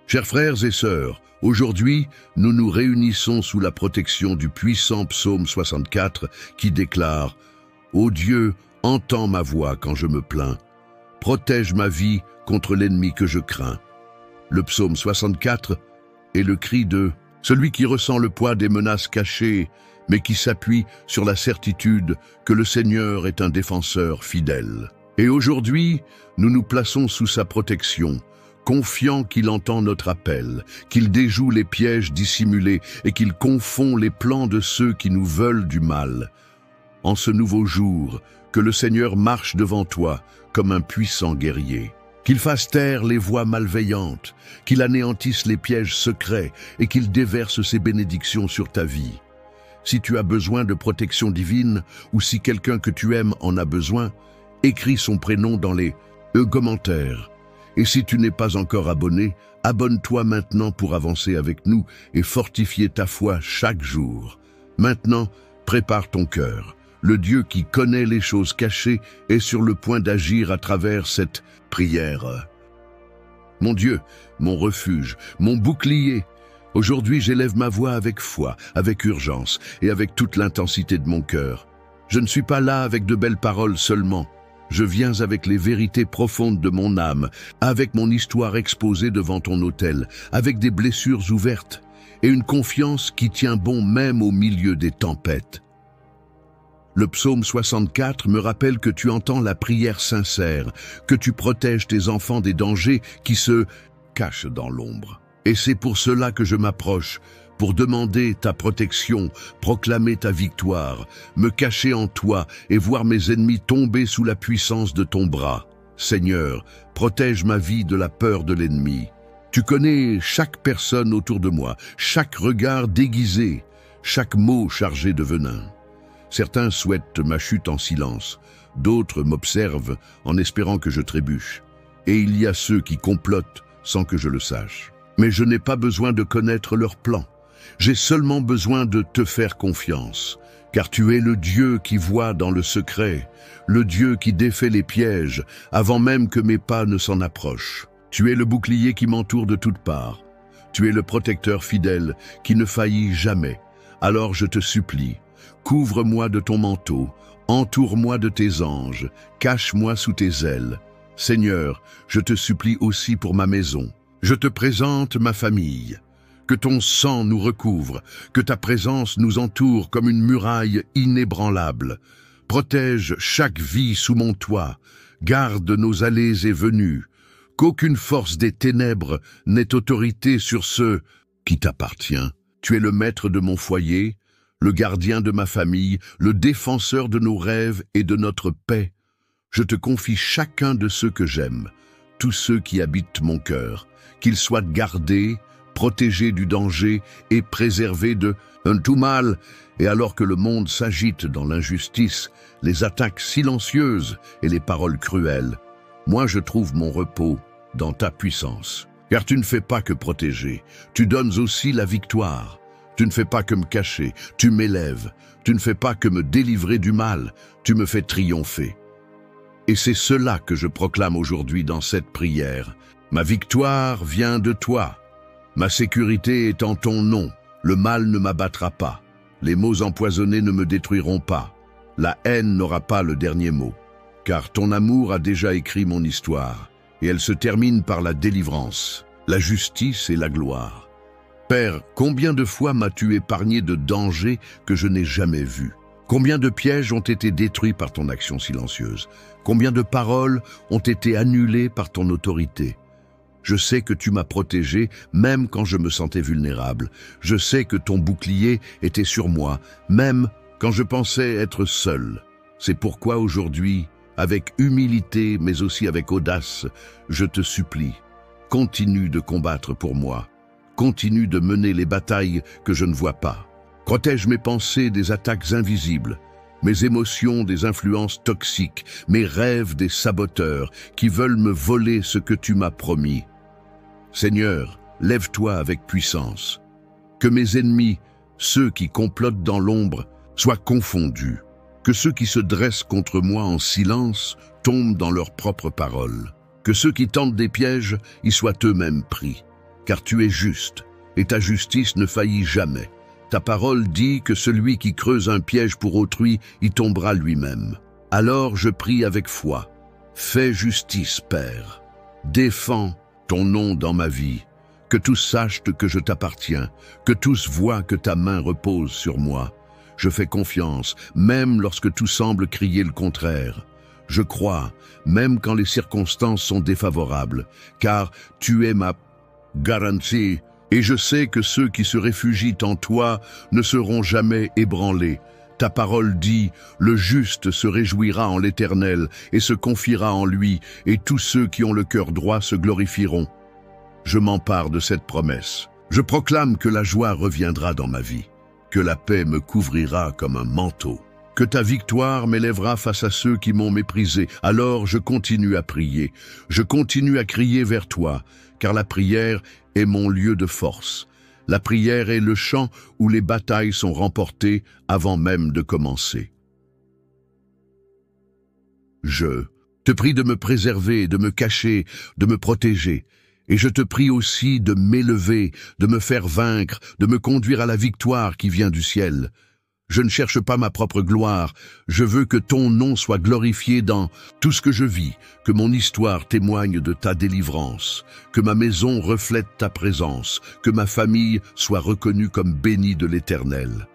Chers frères et sœurs, aujourd'hui, nous nous réunissons sous la protection du puissant psaume 64 qui déclare « Ô Dieu, entends ma voix quand je me plains. Protège ma vie contre l'ennemi que je crains. » Le psaume 64 est le cri de celui qui ressent le poids des menaces cachées, mais qui s'appuie sur la certitude que le Seigneur est un défenseur fidèle. Et aujourd'hui, nous nous plaçons sous sa protection, confiants qu'il entend notre appel, qu'il déjoue les pièges dissimulés et qu'il confond les plans de ceux qui nous veulent du mal. En ce nouveau jour, que le Seigneur marche devant toi comme un puissant guerrier. Qu'il fasse taire les voix malveillantes, qu'il anéantisse les pièges secrets et qu'il déverse ses bénédictions sur ta vie. Si tu as besoin de protection divine ou si quelqu'un que tu aimes en a besoin, écris son prénom dans les commentaires. Et si tu n'es pas encore abonné, abonne-toi maintenant pour avancer avec nous et fortifier ta foi chaque jour. Maintenant, prépare ton cœur. Le Dieu qui connaît les choses cachées est sur le point d'agir à travers cette prière. Mon Dieu, mon refuge, mon bouclier, aujourd'hui j'élève ma voix avec foi, avec urgence et avec toute l'intensité de mon cœur. Je ne suis pas là avec de belles paroles seulement. Je viens avec les vérités profondes de mon âme, avec mon histoire exposée devant ton autel, avec des blessures ouvertes et une confiance qui tient bon même au milieu des tempêtes. Le psaume 64 me rappelle que tu entends la prière sincère, que tu protèges tes enfants des dangers qui se cachent dans l'ombre. Et c'est pour cela que je m'approche, pour demander ta protection, proclamer ta victoire, me cacher en toi et voir mes ennemis tomber sous la puissance de ton bras. Seigneur, protège ma vie de la peur de l'ennemi. Tu connais chaque personne autour de moi, chaque regard déguisé, chaque mot chargé de venin. Certains souhaitent ma chute en silence, d'autres m'observent en espérant que je trébuche. Et il y a ceux qui complotent sans que je le sache. Mais je n'ai pas besoin de connaître leurs plans. J'ai seulement besoin de te faire confiance, car tu es le Dieu qui voit dans le secret, le Dieu qui défait les pièges avant même que mes pas ne s'en approchent. Tu es le bouclier qui m'entoure de toutes parts. Tu es le protecteur fidèle qui ne faillit jamais. Alors je te supplie, couvre-moi de ton manteau, entoure-moi de tes anges, cache-moi sous tes ailes. Seigneur, je te supplie aussi pour ma maison. Je te présente ma famille. Que ton sang nous recouvre, que ta présence nous entoure comme une muraille inébranlable. Protège chaque vie sous mon toit, garde nos allées et venues, qu'aucune force des ténèbres n'ait autorité sur ceux qui t'appartient. Tu es le maître de mon foyer, le gardien de ma famille, le défenseur de nos rêves et de notre paix. Je te confie chacun de ceux que j'aime, tous ceux qui habitent mon cœur, qu'ils soient gardés, protégés du danger et préservés de tout mal. Et alors que le monde s'agite dans l'injustice, les attaques silencieuses et les paroles cruelles, moi je trouve mon repos dans ta puissance. Car tu ne fais pas que protéger, tu donnes aussi la victoire. Tu ne fais pas que me cacher, tu m'élèves. Tu ne fais pas que me délivrer du mal, tu me fais triompher. Et c'est cela que je proclame aujourd'hui dans cette prière. Ma victoire vient de toi. Ma sécurité est en ton nom. Le mal ne m'abattra pas. Les mots empoisonnés ne me détruiront pas. La haine n'aura pas le dernier mot. Car ton amour a déjà écrit mon histoire. Et elle se termine par la délivrance, la justice et la gloire. Père, combien de fois m'as-tu épargné de dangers que je n'ai jamais vus? Combien de pièges ont été détruits par ton action silencieuse? Combien de paroles ont été annulées par ton autorité? Je sais que tu m'as protégé, même quand je me sentais vulnérable. Je sais que ton bouclier était sur moi, même quand je pensais être seul. C'est pourquoi aujourd'hui, avec humilité, mais aussi avec audace, je te supplie, continue de combattre pour moi. Continue de mener les batailles que je ne vois pas. Protège mes pensées des attaques invisibles, mes émotions des influences toxiques, mes rêves des saboteurs qui veulent me voler ce que tu m'as promis. Seigneur, lève-toi avec puissance. Que mes ennemis, ceux qui complotent dans l'ombre, soient confondus. Que ceux qui se dressent contre moi en silence tombent dans leurs propres paroles. Que ceux qui tentent des pièges y soient eux-mêmes pris. car tu es juste, et ta justice ne faillit jamais. Ta parole dit que celui qui creuse un piège pour autrui y tombera lui-même. Alors je prie avec foi. Fais justice, Père. Défends ton nom dans ma vie. Que tous sachent que je t'appartiens, que tous voient que ta main repose sur moi. Je fais confiance, même lorsque tout semble crier le contraire. Je crois, même quand les circonstances sont défavorables, car tu es ma garantie, et je sais que ceux qui se réfugient en toi ne seront jamais ébranlés. Ta parole dit, le juste se réjouira en l'Éternel et se confiera en lui, et tous ceux qui ont le cœur droit se glorifieront. Je m'empare de cette promesse. Je proclame que la joie reviendra dans ma vie, que la paix me couvrira comme un manteau, que ta victoire m'élèvera face à ceux qui m'ont méprisé. Alors je continue à prier, je continue à crier vers toi, car la prière est mon lieu de force. La prière est le champ où les batailles sont remportées avant même de commencer. Je te prie de me préserver, de me cacher, de me protéger. Et je te prie aussi de m'élever, de me faire vaincre, de me conduire à la victoire qui vient du ciel. Je ne cherche pas ma propre gloire, je veux que ton nom soit glorifié dans tout ce que je vis, que mon histoire témoigne de ta délivrance, que ma maison reflète ta présence, que ma famille soit reconnue comme bénie de l'Éternel.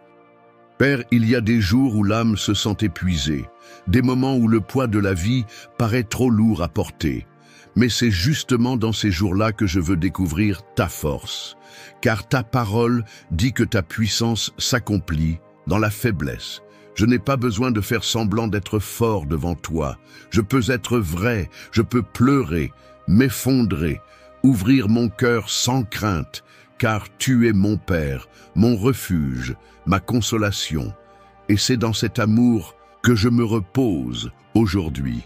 Père, il y a des jours où l'âme se sent épuisée, des moments où le poids de la vie paraît trop lourd à porter. Mais c'est justement dans ces jours-là que je veux découvrir ta force, car ta parole dit que ta puissance s'accomplit dans la faiblesse. Je n'ai pas besoin de faire semblant d'être fort devant toi. Je peux être vrai, je peux pleurer, m'effondrer, ouvrir mon cœur sans crainte, car tu es mon Père, mon refuge, ma consolation. Et c'est dans cet amour que je me repose aujourd'hui.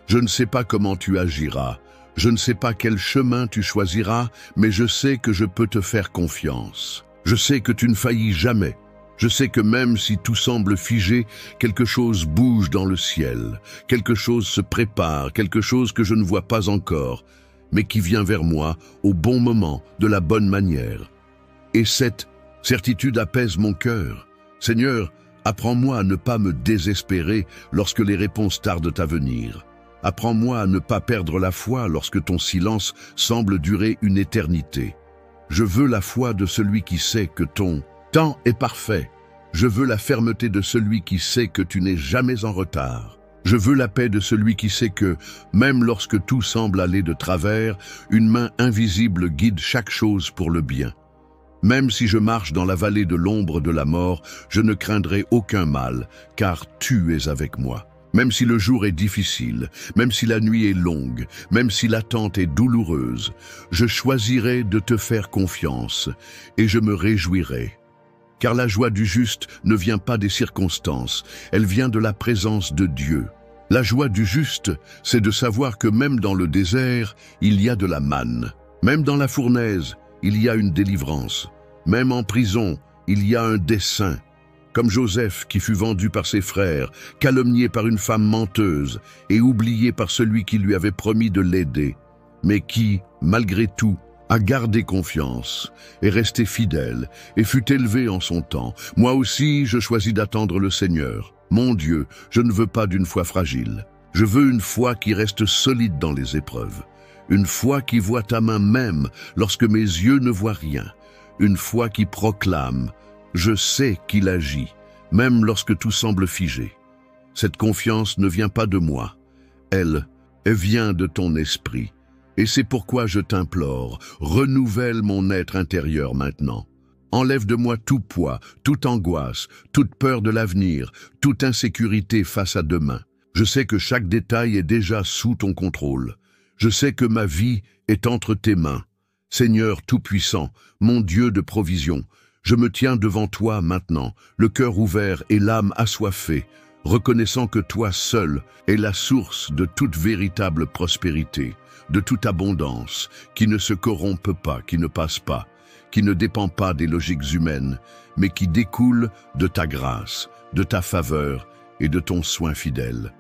Je ne sais pas comment tu agiras, je ne sais pas quel chemin tu choisiras, mais je sais que je peux te faire confiance. Je sais que tu ne faillis jamais. Je sais que même si tout semble figé, quelque chose bouge dans le ciel, quelque chose se prépare, quelque chose que je ne vois pas encore, mais qui vient vers moi au bon moment, de la bonne manière. Et cette certitude apaise mon cœur. Seigneur, apprends-moi à ne pas me désespérer lorsque les réponses tardent à venir. Apprends-moi à ne pas perdre la foi lorsque ton silence semble durer une éternité. Je veux la foi de celui qui sait que ton temps est parfait. Je veux la fermeté de celui qui sait que tu n'es jamais en retard. Je veux la paix de celui qui sait que, même lorsque tout semble aller de travers, une main invisible guide chaque chose pour le bien. Même si je marche dans la vallée de l'ombre de la mort, je ne craindrai aucun mal, car tu es avec moi. Même si le jour est difficile, même si la nuit est longue, même si l'attente est douloureuse, je choisirai de te faire confiance et je me réjouirai. Car la joie du juste ne vient pas des circonstances, elle vient de la présence de Dieu. La joie du juste, c'est de savoir que même dans le désert, il y a de la manne. Même dans la fournaise, il y a une délivrance. Même en prison, il y a un dessein. Comme Joseph qui fut vendu par ses frères, calomnié par une femme menteuse et oublié par celui qui lui avait promis de l'aider, mais qui, malgré tout, a gardé confiance, est resté fidèle et fut élevé en son temps. Moi aussi, je choisis d'attendre le Seigneur. Mon Dieu, je ne veux pas d'une foi fragile. Je veux une foi qui reste solide dans les épreuves. Une foi qui voit ta main même lorsque mes yeux ne voient rien. Une foi qui proclame « Je sais qu'il agit », même lorsque tout semble figé. Cette confiance ne vient pas de moi. Elle vient de ton esprit. Et c'est pourquoi je t'implore, renouvelle mon être intérieur maintenant. Enlève de moi tout poids, toute angoisse, toute peur de l'avenir, toute insécurité face à demain. Je sais que chaque détail est déjà sous ton contrôle. Je sais que ma vie est entre tes mains. Seigneur Tout-Puissant, mon Dieu de provision, je me tiens devant toi maintenant, le cœur ouvert et l'âme assoiffée, reconnaissant que toi seul es la source de toute véritable prospérité, de toute abondance, qui ne se corrompt pas, qui ne passe pas, qui ne dépend pas des logiques humaines, mais qui découle de ta grâce, de ta faveur et de ton soin fidèle.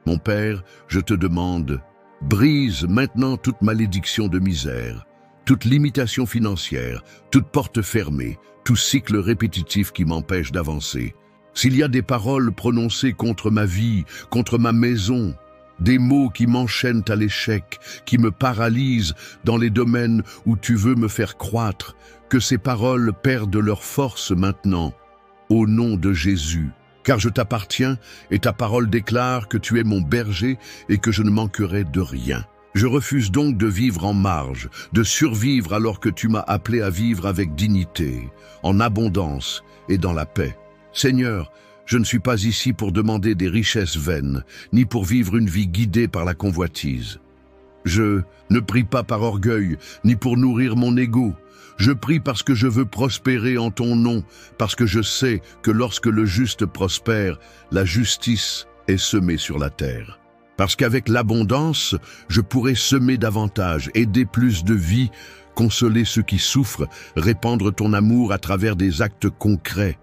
Mon Père, je te demande, brise maintenant toute malédiction de misère, toute limitation financière, toute porte fermée, tout cycle répétitif qui m'empêche d'avancer. S'il y a des paroles prononcées contre ma vie, contre ma maison, des mots qui m'enchaînent à l'échec, qui me paralysent dans les domaines où tu veux me faire croître, que ces paroles perdent leur force maintenant, au nom de Jésus. Car je t'appartiens et ta parole déclare que tu es mon berger et que je ne manquerai de rien. Je refuse donc de vivre en marge, de survivre alors que tu m'as appelé à vivre avec dignité, en abondance et dans la paix. Seigneur, je ne suis pas ici pour demander des richesses vaines, ni pour vivre une vie guidée par la convoitise. Je ne prie pas par orgueil, ni pour nourrir mon ego. Je prie parce que je veux prospérer en ton nom, parce que je sais que lorsque le juste prospère, la justice est semée sur la terre. Parce qu'avec l'abondance, je pourrai semer davantage, aider plus de vie, consoler ceux qui souffrent, répandre ton amour à travers des actes concrets.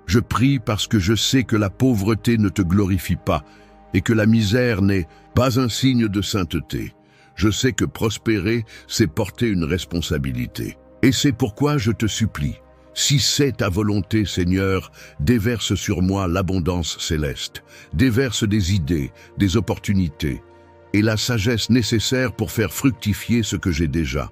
Je prie parce que je sais que la pauvreté ne te glorifie pas et que la misère n'est pas un signe de sainteté. Je sais que prospérer, c'est porter une responsabilité. Et c'est pourquoi je te supplie, si c'est ta volonté, Seigneur, déverse sur moi l'abondance céleste, déverse des idées, des opportunités et la sagesse nécessaire pour faire fructifier ce que j'ai déjà.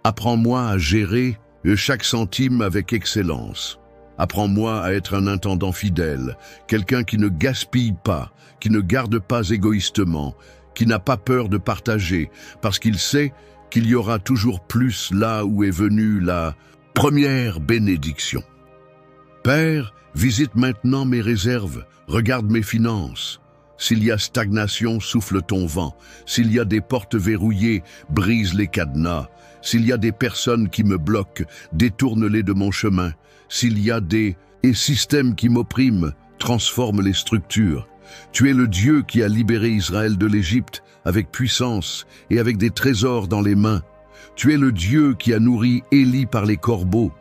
Apprends-moi à gérer chaque centime avec excellence. Apprends-moi à être un intendant fidèle, quelqu'un qui ne gaspille pas, qui ne garde pas égoïstement, qui n'a pas peur de partager, parce qu'il sait qu'il y aura toujours plus là où est venue la première bénédiction. Père, visite maintenant mes réserves, regarde mes finances. S'il y a stagnation, souffle ton vent. S'il y a des portes verrouillées, brise les cadenas. S'il y a des personnes qui me bloquent, détourne-les de mon chemin. S'il y a des systèmes qui m'oppriment, transforme les structures. Tu es le Dieu qui a libéré Israël de l'Égypte avec puissance et avec des trésors dans les mains. Tu es le Dieu qui a nourri Élie par les corbeaux.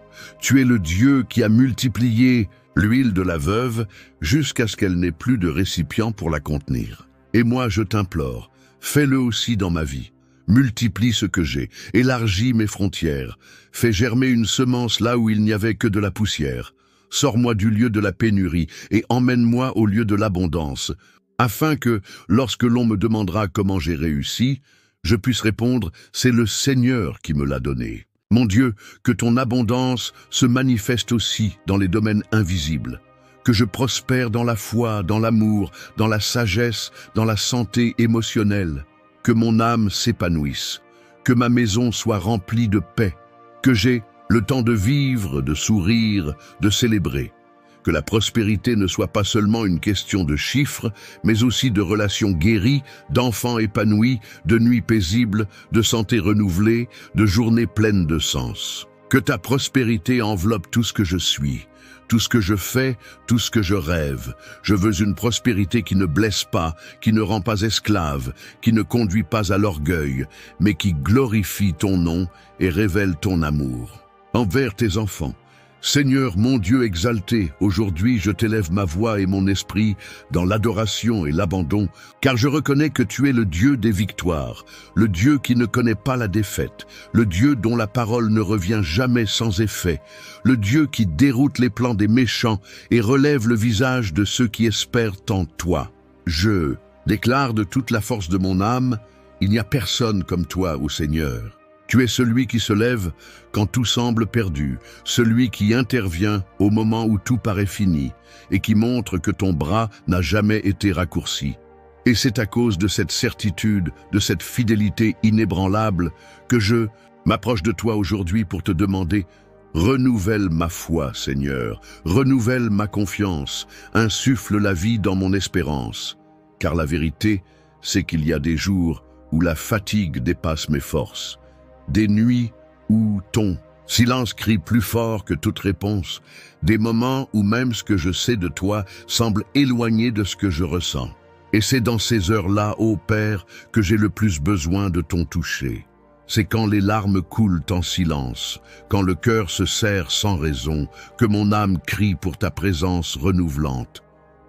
Tu es le Dieu qui a multiplié l'huile de la veuve jusqu'à ce qu'elle n'ait plus de récipient pour la contenir. Et moi, je t'implore, fais-le aussi dans ma vie. Multiplie ce que j'ai, élargis mes frontières, fais germer une semence là où il n'y avait que de la poussière. Sors-moi du lieu de la pénurie et emmène-moi au lieu de l'abondance, afin que, lorsque l'on me demandera comment j'ai réussi, je puisse répondre « c'est le Seigneur qui me l'a donné ». Mon Dieu, que ton abondance se manifeste aussi dans les domaines invisibles, que je prospère dans la foi, dans l'amour, dans la sagesse, dans la santé émotionnelle, que mon âme s'épanouisse, que ma maison soit remplie de paix, que j'ai le temps de vivre, de sourire, de célébrer. Que la prospérité ne soit pas seulement une question de chiffres, mais aussi de relations guéries, d'enfants épanouis, de nuits paisibles, de santé renouvelée, de journées pleines de sens. Que ta prospérité enveloppe tout ce que je suis, tout ce que je fais, tout ce que je rêve. Je veux une prospérité qui ne blesse pas, qui ne rend pas esclave, qui ne conduit pas à l'orgueil, mais qui glorifie ton nom et révèle ton amour envers tes enfants. Seigneur mon Dieu exalté, aujourd'hui je t'élève ma voix et mon esprit dans l'adoration et l'abandon, car je reconnais que tu es le Dieu des victoires, le Dieu qui ne connaît pas la défaite, le Dieu dont la parole ne revient jamais sans effet, le Dieu qui déroute les plans des méchants et relève le visage de ceux qui espèrent en toi. Je déclare de toute la force de mon âme, il n'y a personne comme toi, ô Seigneur. Tu es celui qui se lève quand tout semble perdu, celui qui intervient au moment où tout paraît fini et qui montre que ton bras n'a jamais été raccourci. Et c'est à cause de cette certitude, de cette fidélité inébranlable que je m'approche de toi aujourd'hui pour te demander « Renouvelle ma foi, Seigneur, renouvelle ma confiance, insuffle la vie dans mon espérance. » Car la vérité, c'est qu'il y a des jours où la fatigue dépasse mes forces. Des nuits où ton silence crie plus fort que toute réponse, des moments où même ce que je sais de toi semble éloigné de ce que je ressens. Et c'est dans ces heures-là, ô Père, que j'ai le plus besoin de ton toucher. C'est quand les larmes coulent en silence, quand le cœur se serre sans raison, que mon âme crie pour ta présence renouvelante.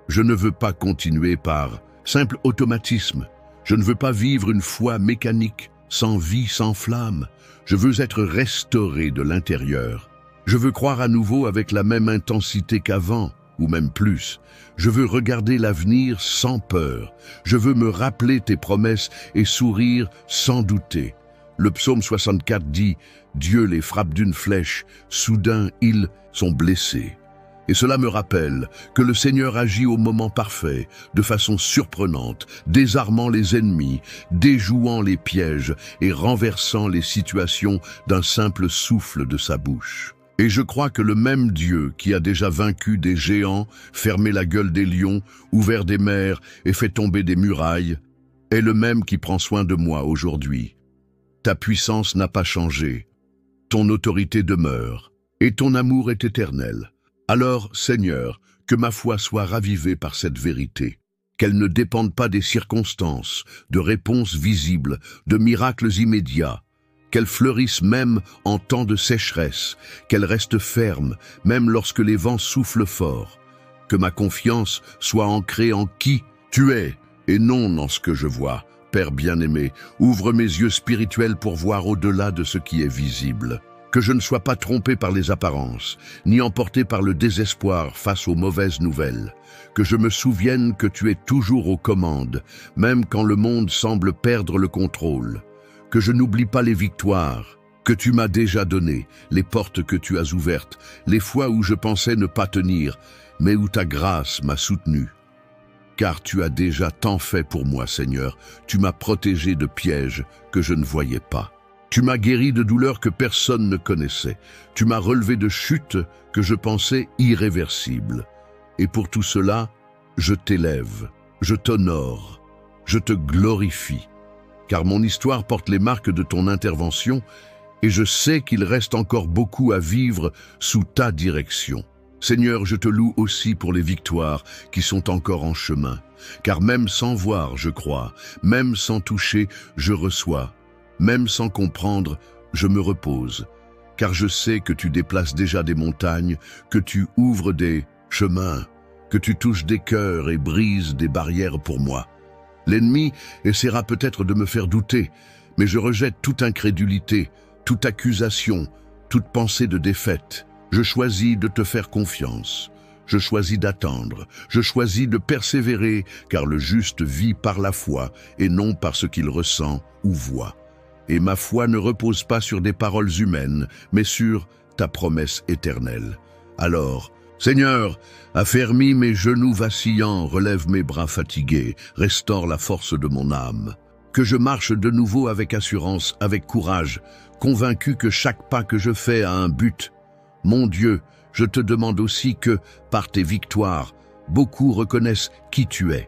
Je ne veux pas continuer par simple automatisme. Je ne veux pas vivre une foi mécanique, sans vie, sans flamme. Je veux être restauré de l'intérieur. Je veux croire à nouveau avec la même intensité qu'avant, ou même plus. Je veux regarder l'avenir sans peur. Je veux me rappeler tes promesses et sourire sans douter. Le psaume 64 dit « Dieu les frappe d'une flèche, soudain ils sont blessés ». Et cela me rappelle que le Seigneur agit au moment parfait, de façon surprenante, désarmant les ennemis, déjouant les pièges et renversant les situations d'un simple souffle de sa bouche. Et je crois que le même Dieu qui a déjà vaincu des géants, fermé la gueule des lions, ouvert des mers et fait tomber des murailles, est le même qui prend soin de moi aujourd'hui. Ta puissance n'a pas changé, ton autorité demeure, et ton amour est éternel. Alors, Seigneur, que ma foi soit ravivée par cette vérité, qu'elle ne dépende pas des circonstances, de réponses visibles, de miracles immédiats, qu'elle fleurisse même en temps de sécheresse, qu'elle reste ferme, même lorsque les vents soufflent fort, que ma confiance soit ancrée en qui tu es et non dans ce que je vois. Père bien-aimé, ouvre mes yeux spirituels pour voir au-delà de ce qui est visible. Que je ne sois pas trompé par les apparences, ni emporté par le désespoir face aux mauvaises nouvelles. Que je me souvienne que tu es toujours aux commandes, même quand le monde semble perdre le contrôle. Que je n'oublie pas les victoires que tu m'as déjà données, les portes que tu as ouvertes, les fois où je pensais ne pas tenir, mais où ta grâce m'a soutenu. Car tu as déjà tant fait pour moi, Seigneur. Tu m'as protégé de pièges que je ne voyais pas. Tu m'as guéri de douleurs que personne ne connaissait. Tu m'as relevé de chutes que je pensais irréversibles. Et pour tout cela, je t'élève, je t'honore, je te glorifie. Car mon histoire porte les marques de ton intervention et je sais qu'il reste encore beaucoup à vivre sous ta direction. Seigneur, je te loue aussi pour les victoires qui sont encore en chemin. Car même sans voir, je crois, même sans toucher, je reçois. Même sans comprendre, je me repose, car je sais que tu déplaces déjà des montagnes, que tu ouvres des chemins, que tu touches des cœurs et brises des barrières pour moi. L'ennemi essaiera peut-être de me faire douter, mais je rejette toute incrédulité, toute accusation, toute pensée de défaite. Je choisis de te faire confiance. Je choisis d'attendre, je choisis de persévérer, car le juste vit par la foi et non par ce qu'il ressent ou voit. Et ma foi ne repose pas sur des paroles humaines, mais sur ta promesse éternelle. Alors, Seigneur, affermis mes genoux vacillants, relève mes bras fatigués, restaure la force de mon âme. Que je marche de nouveau avec assurance, avec courage, convaincu que chaque pas que je fais a un but. Mon Dieu, je te demande aussi que, par tes victoires, beaucoup reconnaissent qui tu es.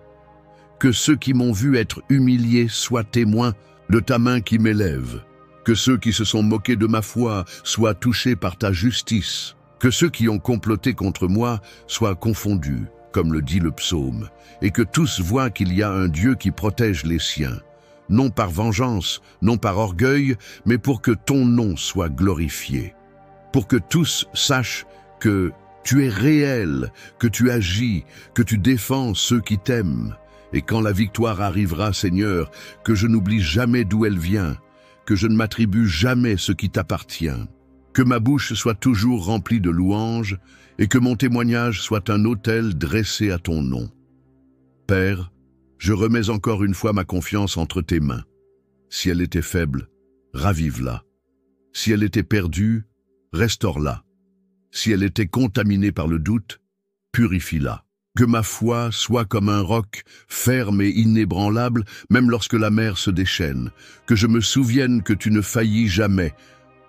Que ceux qui m'ont vu être humilié soient témoins de ta main qui m'élève. Que ceux qui se sont moqués de ma foi soient touchés par ta justice. Que ceux qui ont comploté contre moi soient confondus, comme le dit le psaume, et que tous voient qu'il y a un Dieu qui protège les siens, non par vengeance, non par orgueil, mais pour que ton nom soit glorifié. Pour que tous sachent que tu es réel, que tu agis, que tu défends ceux qui t'aiment. Et quand la victoire arrivera, Seigneur, que je n'oublie jamais d'où elle vient, que je ne m'attribue jamais ce qui t'appartient, que ma bouche soit toujours remplie de louanges et que mon témoignage soit un autel dressé à ton nom. Père, je remets encore une fois ma confiance entre tes mains. Si elle était faible, ravive-la. Si elle était perdue, restaure-la. Si elle était contaminée par le doute, purifie-la. Que ma foi soit comme un roc, ferme et inébranlable, même lorsque la mer se déchaîne. Que je me souvienne que tu ne faillis jamais.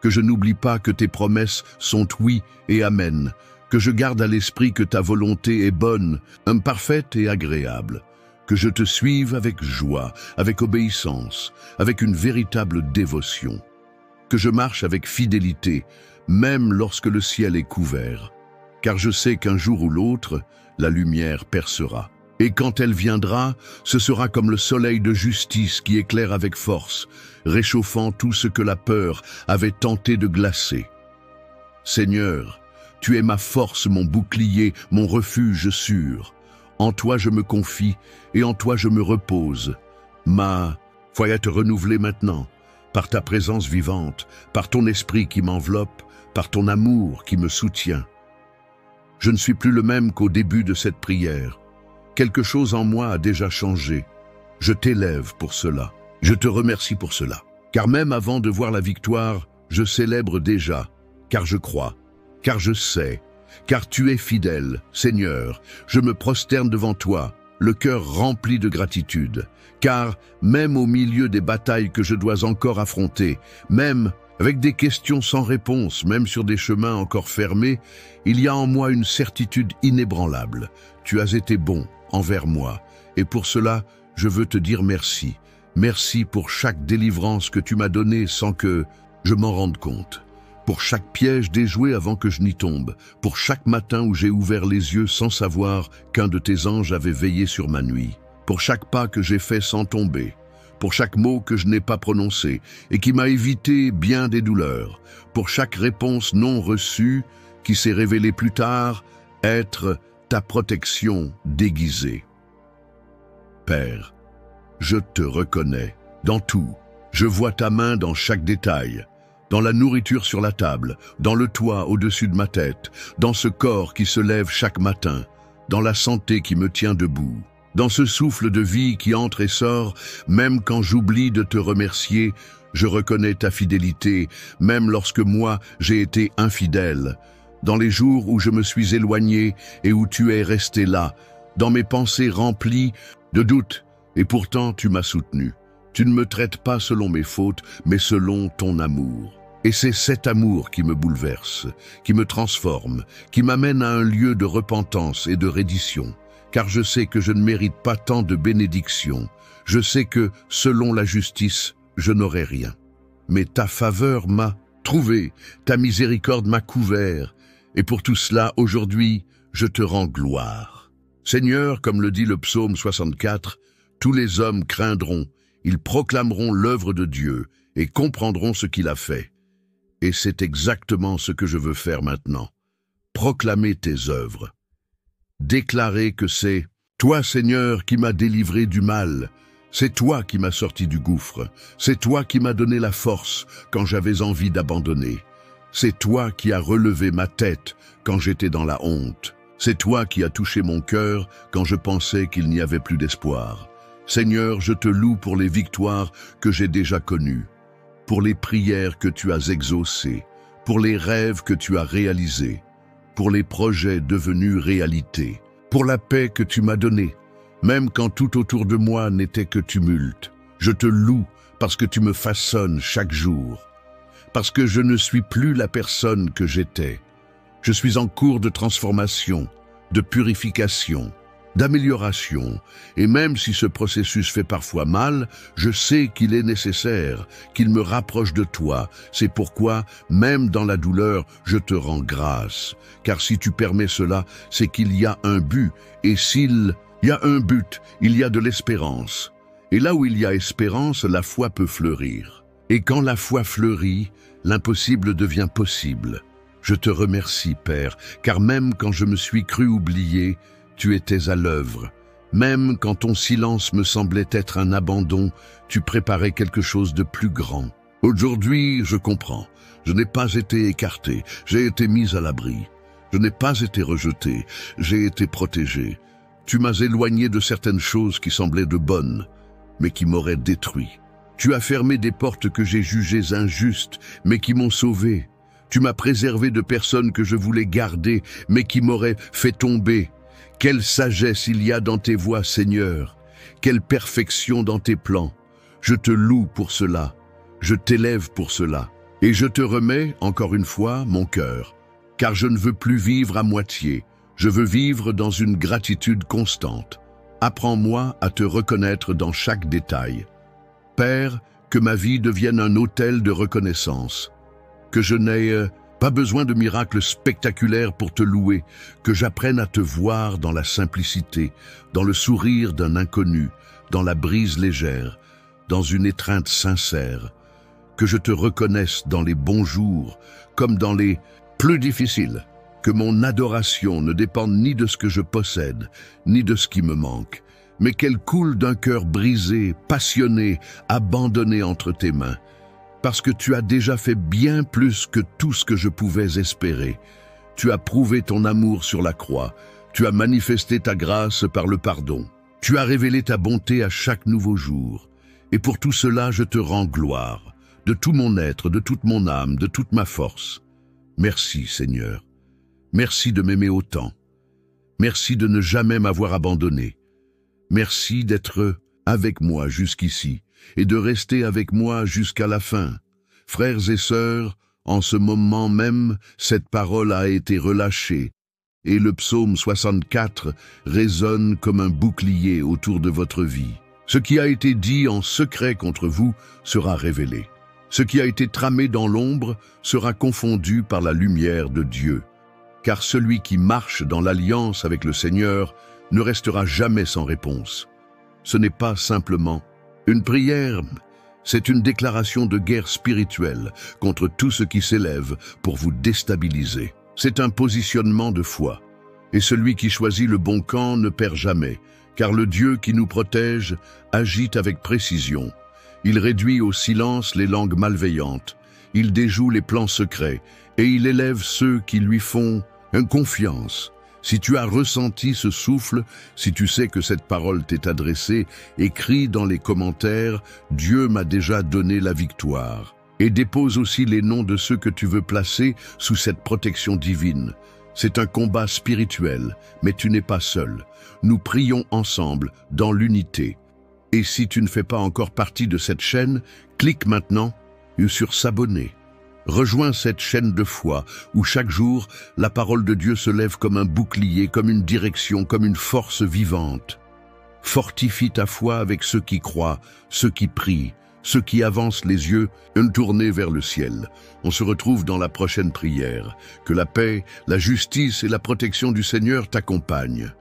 Que je n'oublie pas que tes promesses sont oui et amen. Que je garde à l'esprit que ta volonté est bonne, parfaite et agréable. Que je te suive avec joie, avec obéissance, avec une véritable dévotion. Que je marche avec fidélité, même lorsque le ciel est couvert. Car je sais qu'un jour ou l'autre, la lumière percera. Et quand elle viendra, ce sera comme le soleil de justice qui éclaire avec force, réchauffant tout ce que la peur avait tenté de glacer. Seigneur, tu es ma force, mon bouclier, mon refuge sûr. En toi je me confie et en toi je me repose. Ma foi est renouvelée maintenant, par ta présence vivante, par ton esprit qui m'enveloppe, par ton amour qui me soutient. Je ne suis plus le même qu'au début de cette prière. Quelque chose en moi a déjà changé. Je t'élève pour cela. Je te remercie pour cela. Car même avant de voir la victoire, je célèbre déjà, car je crois, car je sais, car tu es fidèle, Seigneur. Je me prosterne devant toi, le cœur rempli de gratitude. Car même au milieu des batailles que je dois encore affronter, même avec des questions sans réponse, même sur des chemins encore fermés, il y a en moi une certitude inébranlable. Tu as été bon envers moi, et pour cela, je veux te dire merci. Merci pour chaque délivrance que tu m'as donnée sans que je m'en rende compte. Pour chaque piège déjoué avant que je n'y tombe. Pour chaque matin où j'ai ouvert les yeux sans savoir qu'un de tes anges avait veillé sur ma nuit. Pour chaque pas que j'ai fait sans tomber. Pour chaque mot que je n'ai pas prononcé et qui m'a évité bien des douleurs. Pour chaque réponse non reçue qui s'est révélée plus tard être ta protection déguisée. Père, je te reconnais dans tout. Je vois ta main dans chaque détail, dans la nourriture sur la table, dans le toit au-dessus de ma tête, dans ce corps qui se lève chaque matin, dans la santé qui me tient debout, dans ce souffle de vie qui entre et sort, même quand j'oublie de te remercier, je reconnais ta fidélité, même lorsque moi j'ai été infidèle, dans les jours où je me suis éloigné et où tu es resté là, dans mes pensées remplies de doutes, et pourtant tu m'as soutenu. Tu ne me traites pas selon mes fautes, mais selon ton amour. Et c'est cet amour qui me bouleverse, qui me transforme, qui m'amène à un lieu de repentance et de reddition. Car je sais que je ne mérite pas tant de bénédictions. Je sais que, selon la justice, je n'aurai rien. Mais ta faveur m'a trouvé, ta miséricorde m'a couvert. Et pour tout cela, aujourd'hui, je te rends gloire. Seigneur, comme le dit le psaume 64, tous les hommes craindront, ils proclameront l'œuvre de Dieu et comprendront ce qu'il a fait. Et c'est exactement ce que je veux faire maintenant. Proclamer tes œuvres. Déclarer que c'est toi, Seigneur, qui m'as délivré du mal. C'est toi qui m'as sorti du gouffre. C'est toi qui m'as donné la force quand j'avais envie d'abandonner. C'est toi qui as relevé ma tête quand j'étais dans la honte. C'est toi qui as touché mon cœur quand je pensais qu'il n'y avait plus d'espoir. Seigneur, je te loue pour les victoires que j'ai déjà connues, pour les prières que tu as exaucées, pour les rêves que tu as réalisés, pour les projets devenus réalité, pour la paix que tu m'as donnée, même quand tout autour de moi n'était que tumulte. Je te loue parce que tu me façonnes chaque jour, parce que je ne suis plus la personne que j'étais. Je suis en cours de transformation, de purification, d'amélioration, et même si ce processus fait parfois mal, je sais qu'il est nécessaire, qu'il me rapproche de toi. C'est pourquoi, même dans la douleur, je te rends grâce. Car si tu permets cela, c'est qu'il y a un but, et s'il y a un but, il y a de l'espérance. Et là où il y a espérance, la foi peut fleurir. Et quand la foi fleurit, l'impossible devient possible. Je te remercie, Père, car même quand je me suis cru oublié, tu étais à l'œuvre. Même quand ton silence me semblait être un abandon, tu préparais quelque chose de plus grand. Aujourd'hui, je comprends. Je n'ai pas été écarté, j'ai été mis à l'abri. Je n'ai pas été rejeté, j'ai été protégé. Tu m'as éloigné de certaines choses qui semblaient de bonnes, mais qui m'auraient détruit. Tu as fermé des portes que j'ai jugées injustes, mais qui m'ont sauvé. Tu m'as préservé de personnes que je voulais garder, mais qui m'auraient fait tomber. Quelle sagesse il y a dans tes voies, Seigneur! Quelle perfection dans tes plans! Je te loue pour cela, je t'élève pour cela, et je te remets, encore une fois, mon cœur, car je ne veux plus vivre à moitié, je veux vivre dans une gratitude constante. Apprends-moi à te reconnaître dans chaque détail. Père, que ma vie devienne un autel de reconnaissance, que je n'ai pas besoin de miracles spectaculaires pour te louer, que j'apprenne à te voir dans la simplicité, dans le sourire d'un inconnu, dans la brise légère, dans une étreinte sincère, que je te reconnaisse dans les bons jours comme dans les plus difficiles, que mon adoration ne dépende ni de ce que je possède, ni de ce qui me manque, mais qu'elle coule d'un cœur brisé, passionné, abandonné entre tes mains. parce que tu as déjà fait bien plus que tout ce que je pouvais espérer. Tu as prouvé ton amour sur la croix, tu as manifesté ta grâce par le pardon. Tu as révélé ta bonté à chaque nouveau jour. Et pour tout cela, je te rends gloire, de tout mon être, de toute mon âme, de toute ma force. Merci, Seigneur. Merci de m'aimer autant. Merci de ne jamais m'avoir abandonné. Merci d'être avec moi jusqu'ici et de rester avec moi jusqu'à la fin. Frères et sœurs, en ce moment même, cette parole a été relâchée et le psaume 64 résonne comme un bouclier autour de votre vie. Ce qui a été dit en secret contre vous sera révélé. Ce qui a été tramé dans l'ombre sera confondu par la lumière de Dieu. Car celui qui marche dans l'alliance avec le Seigneur ne restera jamais sans réponse. Ce n'est pas simplement une prière, c'est une déclaration de guerre spirituelle contre tout ce qui s'élève pour vous déstabiliser. C'est un positionnement de foi. Et celui qui choisit le bon camp ne perd jamais, car le Dieu qui nous protège agit avec précision. Il réduit au silence les langues malveillantes, il déjoue les plans secrets, et il élève ceux qui lui font une confiance. Si tu as ressenti ce souffle, si tu sais que cette parole t'est adressée, écris dans les commentaires « Dieu m'a déjà donné la victoire » et dépose aussi les noms de ceux que tu veux placer sous cette protection divine. C'est un combat spirituel, mais tu n'es pas seul. Nous prions ensemble, dans l'unité. Et si tu ne fais pas encore partie de cette chaîne, clique maintenant sur s'abonner. Rejoins cette chaîne de foi où chaque jour, la parole de Dieu se lève comme un bouclier, comme une direction, comme une force vivante. Fortifie ta foi avec ceux qui croient, ceux qui prient, ceux qui avancent les yeux, tournés vers le ciel. On se retrouve dans la prochaine prière. Que la paix, la justice et la protection du Seigneur t'accompagnent.